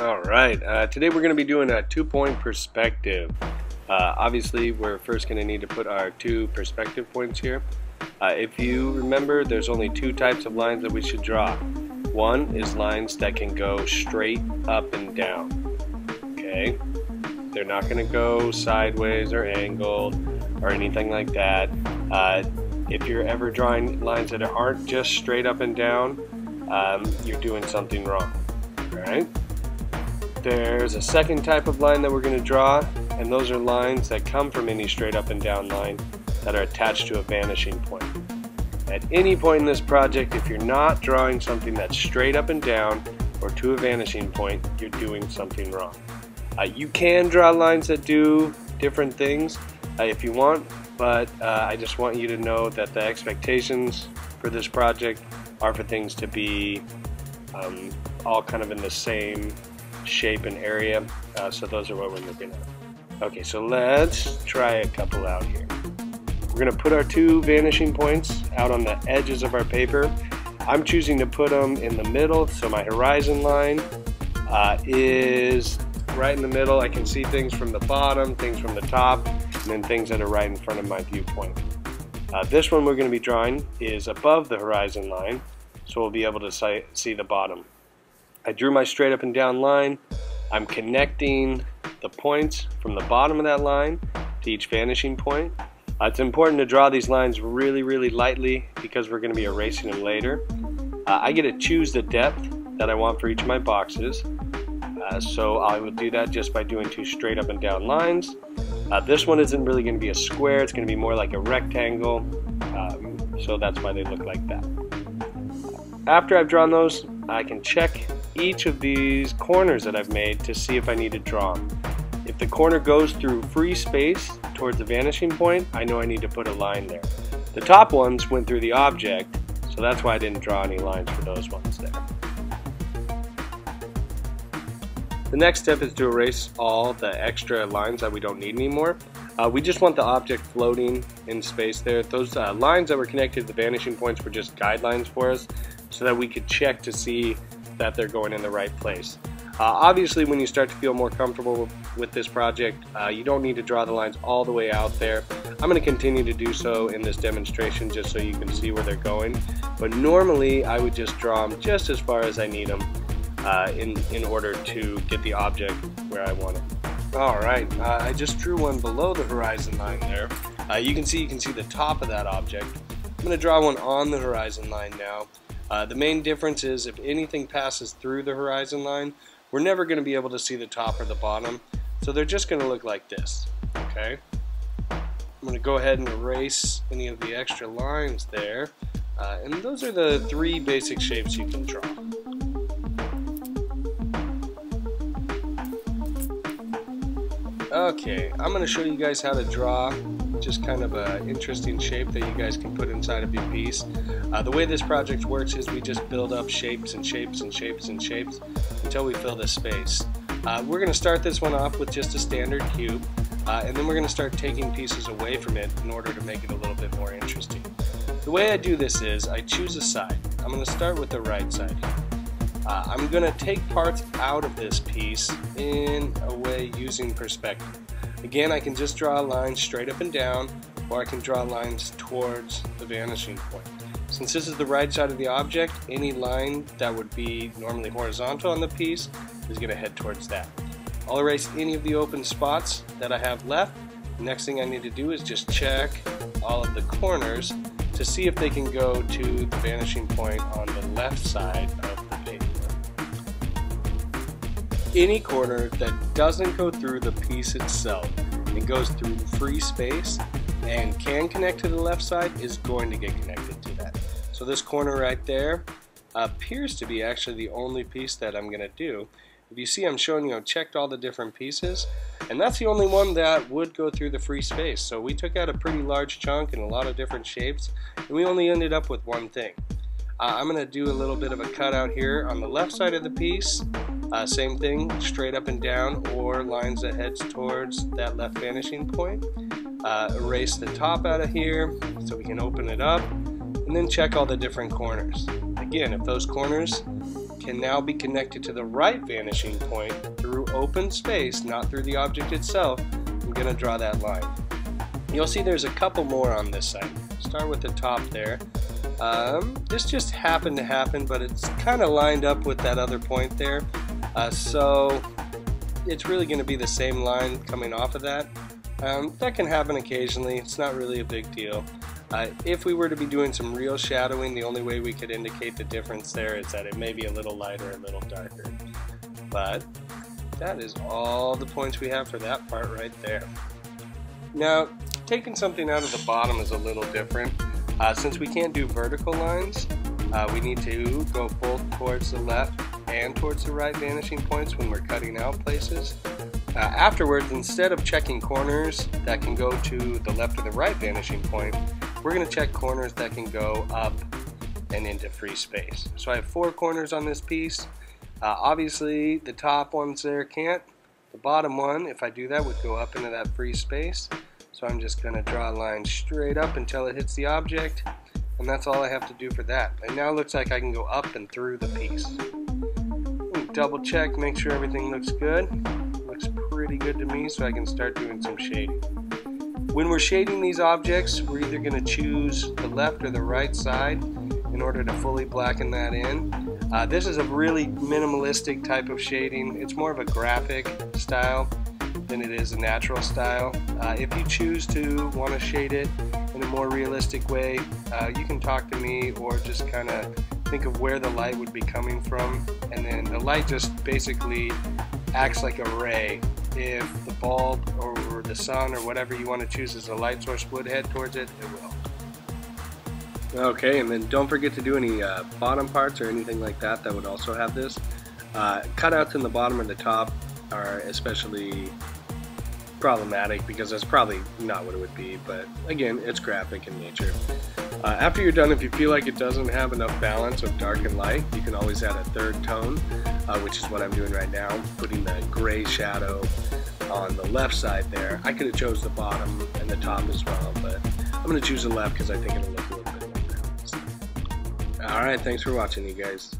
Alright, today we're going to be doing a 2-point perspective. Obviously we're first going to need to put our 2 perspective points here. If you remember, there's only 2 types of lines that we should draw. One is lines that can go straight up and down. Okay, they're not going to go sideways or angled or anything like that. If you're ever drawing lines that aren't just straight up and down, you're doing something wrong. Alright? There's a second type of line that we're going to draw, and those are lines that come from any straight up and down line that are attached to a vanishing point. At any point in this project, if you're not drawing something that's straight up and down or to a vanishing point, you're doing something wrong. You can draw lines that do different things if you want, but I just want you to know that the expectations for this project are for things to be all kind of in the same shape and area, so those are what we're looking at. Okay, so let's try a couple out here. We're going to put our 2 vanishing points out on the edges of our paper. I'm choosing to put them in the middle, so my horizon line is right in the middle. I can see things from the bottom, things from the top, and then things that are right in front of my viewpoint. This one we're going to be drawing is above the horizon line, so we'll be able to see the bottom. I drew my straight up and down line. I'm connecting the points from the bottom of that line to each vanishing point. It's important to draw these lines really lightly because we're going to be erasing them later. I get to choose the depth that I want for each of my boxes. So I will do that just by doing 2 straight up and down lines. This one isn't really going to be a square, it's going to be more like a rectangle, so that's why they look like that. After I've drawn those, I can check each of these corners that I've made to see if I need to draw them. If the corner goes through free space towards the vanishing point, I know I need to put a line there. The top ones went through the object, so that's why I didn't draw any lines for those ones there. The next step is to erase all the extra lines that we don't need anymore. We just want the object floating in space there. Those lines that were connected to the vanishing points were just guidelines for us so that we could check to see that they're going in the right place. Obviously, when you start to feel more comfortable with this project, you don't need to draw the lines all the way out there. I'm going to continue to do so in this demonstration just so you can see where they're going. But normally, I would just draw them just as far as I need them in order to get the object where I want it. Alright, I just drew one below the horizon line there. You can see the top of that object. I'm going to draw one on the horizon line now. The main difference is if anything passes through the horizon line, we're never going to be able to see the top or the bottom, so they're just going to look like this. Okay, I'm going to go ahead and erase any of the extra lines there, and those are the 3 basic shapes you can draw. Okay, I'm going to show you guys how to draw just kind of an interesting shape that you guys can put inside of your piece. The way this project works is we just build up shapes and shapes and shapes and shapes until we fill this space. We're going to start this one off with just a standard cube, and then we're going to start taking pieces away from it in order to make it a little bit more interesting. The way I do this is I choose a side. I'm going to start with the right side here. I'm going to take parts out of this piece in a way using perspective. Again, I can just draw a line straight up and down, or I can draw lines towards the vanishing point. Since this is the right side of the object, any line that would be normally horizontal on the piece is going to head towards that. I'll erase any of the open spots that I have left. The next thing I need to do is just check all of the corners to see if they can go to the vanishing point on the left side of the paper. Any corner that doesn't go through the piece itself and goes through free space and can connect to the left side is going to get connected to that. So this corner right there appears to be actually the only piece that I'm going to do. If you see, I'm showing you, I've checked all the different pieces, and that's the only one that would go through the free space. So we took out a pretty large chunk and a lot of different shapes, and we only ended up with one thing. I'm going to do a little bit of a cutout here on the left side of the piece. Same thing, straight up and down, or lines that heads towards that left vanishing point. Erase the top out of here so we can open it up, and then check all the different corners. Again, if those corners can now be connected to the right vanishing point through open space, not through the object itself. I'm going to draw that line. You'll see there's a couple more on this side. Start with the top there. This just happened to happen, but it's kind of lined up with that other point there. So it's really going to be the same line coming off of that. That can happen occasionally. It's not really a big deal. If we were to be doing some real shadowing, the only way we could indicate the difference there is that it may be a little lighter, a little darker. But that is all the points we have for that part right there. Now, taking something out of the bottom is a little different. Since we can't do vertical lines, we need to go both towards the left and towards the right vanishing points when we're cutting out places. Afterwards, instead of checking corners that can go to the left or the right vanishing point, we're going to check corners that can go up and into free space. So I have 4 corners on this piece. Obviously, the top ones there can't. The bottom one, if I do that, would go up into that free space. So I'm just going to draw a line straight up until it hits the object, and that's all I have to do for that. And now it looks like I can go up and through the piece. Double check, make sure everything looks good. Looks pretty good to me, so I can start doing some shading. When we're shading these objects, we're either going to choose the left or the right side in order to fully blacken that in. This is a really minimalistic type of shading. It's more of a graphic style than it is a natural style. If you choose to want to shade it in a more realistic way, you can talk to me or just kind of think of where the light would be coming from, and then the light just basically acts like a ray. If the bulb or the sun or whatever you want to choose as a light source would head towards it, it will. Okay, and then don't forget to do any bottom parts or anything like that that would also have this. Cutouts in the bottom or the top are especially problematic because that's probably not what it would be, but again, it's graphic in nature. After you're done, if you feel like it doesn't have enough balance of dark and light, you can always add a third tone, which is what I'm doing right now, putting the gray shadow on the left side there. I could have chose the bottom and the top as well, but I'm going to choose the left because I think it'll look a little bit more balanced. Alright, thanks for watching, you guys.